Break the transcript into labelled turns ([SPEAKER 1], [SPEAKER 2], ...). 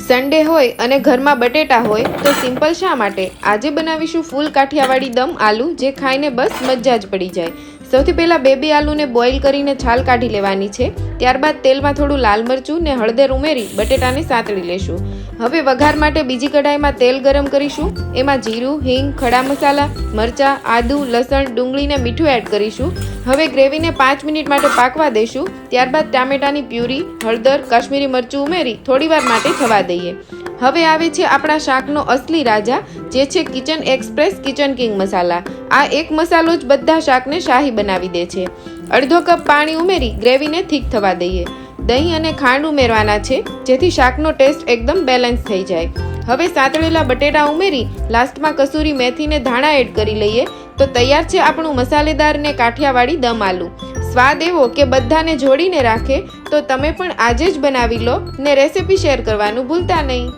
[SPEAKER 1] Sunday હોય અને ઘરમાં બટેટા હોય તો સિમ્પલ શા માટે? આજે બનાવીશું ફૂલ કાઠિયાવાડી દમ આલુ, જે ખાઈને બસ મજા જ પડી જાય। સૌથી પહેલાં બેબી આલુને બોઇલ કરીને છાલ કાઢી લેવાની છે। ત્યારબાદ તેલમાં થોડું લાલ મરચું ને હળદર ઉમેરી બટેટાને સાતળી લેશું। હવે વઘાર માટે બીજી કઢાઈમાં તેલ ગરમ કરીશું। એમાં જીરું, હિંગ, ખડા મસાલા, મરચાં, આદુ, લસણ, ડુંગળીને મીઠું એડ કરીશું। હવે ગ્રેવીને 5 મિનિટ માટે પાકવા દઈશું। ત્યારબાદ ટામેટાની પ્યુરી, હળદર, કાશ્મીરી મરચું ઉમેરી થોડીવાર માટે થવા દઈએ। હવે આવે છે આપણા શાકનો અસલી રાજા, જે છે કિચન એક્સપ્રેસ કિચન કિંગ મસાલા। આ એક મસાલો જ બધા શાકને શાહી બનાવી દે છે। અડધો કપ પાણી ઉમેરી ગ્રેવીને થીક થવા દઈએ। દહીં અને ખાંડ ઉમેરવાના છે, જેથી શાકનો ટેસ્ટ એકદમ બેલેન્સ થઈ જાય। હવે સાતળેલા બટેટા ઉમેરી લાસ્ટમાં કસૂરી મેથીને ધાણા એડ કરી લઈએ તો તૈયાર છે આપણું મસાલેદાર ને કાઠિયાવાડી દમ આલુ। સ્વાદ એવો કે બધાને જોડીને રાખે, તો તમે પણ આજે જ બનાવી લો ને રેસિપી શેર કરવાનું ભૂલતા નહીં।